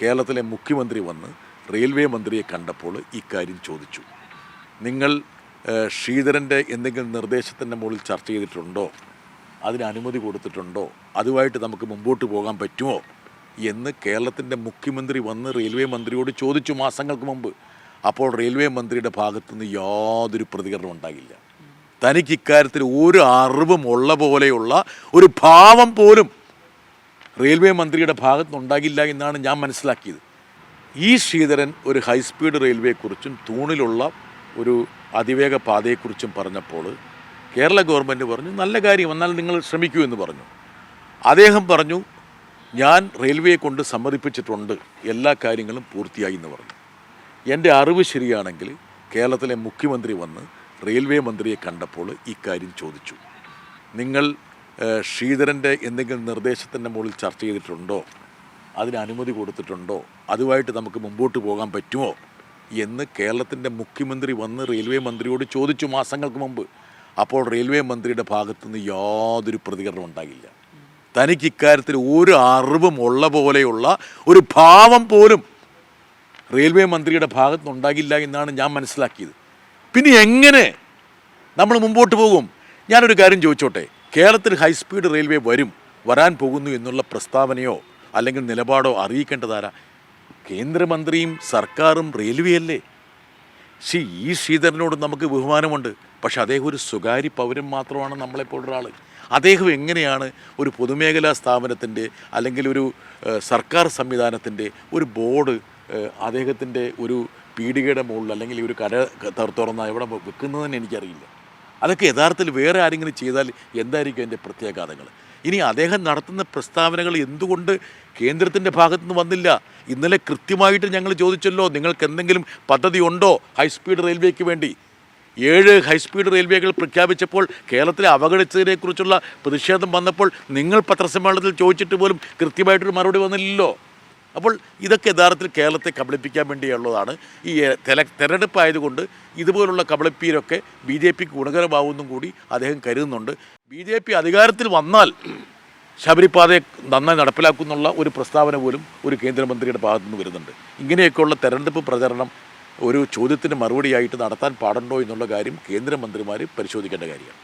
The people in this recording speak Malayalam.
കേരളത്തിലെ മുഖ്യമന്ത്രി വന്ന് റെയിൽവേ മന്ത്രിയെ കണ്ടപ്പോൾ ഇക്കാര്യം ചോദിച്ചു. നിങ്ങൾ ശ്രീധരൻ്റെ എന്തെങ്കിലും നിർദ്ദേശത്തിൻ്റെ മുകളിൽ ചർച്ച ചെയ്തിട്ടുണ്ടോ, അതിന് അനുമതി കൊടുത്തിട്ടുണ്ടോ, അതുമായിട്ട് നമുക്ക് മുമ്പോട്ട് പോകാൻ പറ്റുമോ എന്ന് കേരളത്തിൻ്റെ മുഖ്യമന്ത്രി വന്ന് റെയിൽവേ മന്ത്രിയോട് ചോദിച്ചു മാസങ്ങൾക്ക് മുമ്പ്. അപ്പോൾ റെയിൽവേ മന്ത്രിയുടെ ഭാഗത്തുനിന്ന് യാതൊരു പ്രതികരണം ഉണ്ടാകില്ല. തനിക്ക് ഇക്കാര്യത്തിൽ ഒരു അറിവും ഉള്ള പോലെയുള്ള ഒരു ഭാവം പോലും റെയിൽവേ മന്ത്രിയുടെ ഭാഗത്തുനിന്നുണ്ടാകില്ല എന്നാണ് ഞാൻ മനസ്സിലാക്കിയത്. ഈ ശ്രീധരൻ ഒരു ഹൈസ്പീഡ് റെയിൽവേയെക്കുറിച്ചും തൂണിലുള്ള ഒരു അതിവേഗ പാതയെക്കുറിച്ചും പറഞ്ഞപ്പോൾ കേരള ഗവൺമെൻറ് പറഞ്ഞു നല്ല കാര്യം, എന്നാൽ നിങ്ങൾ ശ്രമിക്കൂ എന്ന് പറഞ്ഞു. അദ്ദേഹം പറഞ്ഞു ഞാൻ റെയിൽവേയെ കൊണ്ട് സമ്മതിപ്പിച്ചിട്ടുണ്ട്, എല്ലാ കാര്യങ്ങളും പൂർത്തിയായി എന്ന് പറഞ്ഞു. എൻ്റെ അറിവ് ശരിയാണെങ്കിൽ കേരളത്തിലെ മുഖ്യമന്ത്രി വന്ന് റെയിൽവേ മന്ത്രിയെ കണ്ടപ്പോൾ ഇക്കാര്യം ചോദിച്ചു. നിങ്ങൾ ശ്രീധരൻ്റെ എന്തെങ്കിലും നിർദ്ദേശത്തിൻ്റെ മുകളിൽ ചർച്ച ചെയ്തിട്ടുണ്ടോ, അതിന് അനുമതി കൊടുത്തിട്ടുണ്ടോ, അതുമായിട്ട് നമുക്ക് മുമ്പോട്ട് പോകാൻ പറ്റുമോ എന്ന് കേരളത്തിൻ്റെ മുഖ്യമന്ത്രി വന്ന് റെയിൽവേ മന്ത്രിയോട് ചോദിച്ചു മാസങ്ങൾക്ക് മുമ്പ്. അപ്പോൾ റെയിൽവേ മന്ത്രിയുടെ ഭാഗത്തുനിന്ന് യാതൊരു പ്രതികരണം ഉണ്ടാകില്ല. തനിക്ക് ഇക്കാര്യത്തിൽ ഒരു അറിവും ഉള്ള പോലെയുള്ള ഒരു ഭാവം പോലും റെയിൽവേ മന്ത്രിയുടെ ഭാഗത്തുനിന്നുണ്ടാകില്ല എന്നാണ് ഞാൻ മനസ്സിലാക്കിയത്. പിന്നെ എങ്ങനെ നമ്മൾ മുമ്പോട്ട് പോകും? ഞാനൊരു കാര്യം ചോദിച്ചോട്ടെ, കേരളത്തിൽ ഹൈസ്പീഡ് റെയിൽവേ വരാൻ പോകുന്നു എന്നുള്ള പ്രസ്താവനയോ അല്ലെങ്കിൽ നിലപാടോ അറിയിക്കേണ്ടതാരാ? കേന്ദ്രമന്ത്രിയും സർക്കാരും റെയിൽവേ അല്ലേ? ഈ ശ്രീധരനോട് നമുക്ക് ബഹുമാനമുണ്ട്, പക്ഷെ അദ്ദേഹം ഒരു സ്വകാര്യ പൗരൻ മാത്രമാണ് നമ്മളെപ്പോലൊരാൾ. അദ്ദേഹം എങ്ങനെയാണ് ഒരു പൊതുമേഖലാ സ്ഥാപനത്തിൻ്റെ അല്ലെങ്കിൽ ഒരു സർക്കാർ സംവിധാനത്തിൻ്റെ ഒരു ബോർഡ് അദ്ദേഹത്തിൻ്റെ ഒരു പീടികയുടെ മുകളിൽ അല്ലെങ്കിൽ ഒരു കട തുറന്ന എവിടെ വെക്കുന്നതെന്ന് എനിക്കറിയില്ല. അതൊക്കെ യഥാർത്ഥത്തിൽ വേറെ ആരെങ്കിലും ചെയ്താൽ എന്തായിരിക്കും അതിൻ്റെ പ്രത്യാഘാതങ്ങൾ? ഇനി അദ്ദേഹം നടത്തുന്ന പ്രസ്താവനകൾ എന്തുകൊണ്ട് കേന്ദ്രത്തിൻ്റെ ഭാഗത്തുനിന്ന് വന്നില്ല? ഇന്നലെ കൃത്യമായിട്ട് ഞങ്ങൾ ചോദിച്ചല്ലോ, നിങ്ങൾക്ക് എന്തെങ്കിലും പദ്ധതി ഉണ്ടോ ഹൈസ്പീഡ് റെയിൽവേക്ക് വേണ്ടി? 7 ഹൈസ്പീഡ് റെയിൽവേകൾ പ്രഖ്യാപിച്ചപ്പോൾ കേരളത്തിലെ അവഗണിച്ചതിനെക്കുറിച്ചുള്ള പ്രതിഷേധം വന്നപ്പോൾ നിങ്ങൾ പത്രസമ്മേളനത്തിൽ ചോദിച്ചിട്ട് പോലും കൃത്യമായിട്ടൊരു മറുപടി വന്നില്ലല്ലോ. അപ്പോൾ ഇതൊക്കെ യഥാർത്ഥത്തിൽ കേരളത്തെ കബളിപ്പിക്കാൻ വേണ്ടിയുള്ളതാണ്. ഈ തെരഞ്ഞെടുപ്പായതുകൊണ്ട് ഇതുപോലുള്ള കബളിപ്പീരൊക്കെ BJPക്ക് ഗുണകരമാവുമെന്നും കൂടി അദ്ദേഹം കരുതുന്നുണ്ട്. BJP അധികാരത്തിൽ വന്നാൽ ശബരിപാതയെ നന്നായി നടപ്പിലാക്കുന്നുള്ള ഒരു പ്രസ്താവന പോലും ഒരു കേന്ദ്രമന്ത്രിയുടെ ഭാഗത്തുനിന്ന് വരുന്നുണ്ട്. ഇങ്ങനെയൊക്കെയുള്ള തെരഞ്ഞെടുപ്പ് പ്രചരണം ഒരു ചോദ്യത്തിന് മറുപടിയായിട്ട് നടത്താൻ പാടുണ്ടോ എന്നുള്ള കാര്യം കേന്ദ്രമന്ത്രിമാർ പരിശോധിക്കേണ്ട കാര്യമാണ്.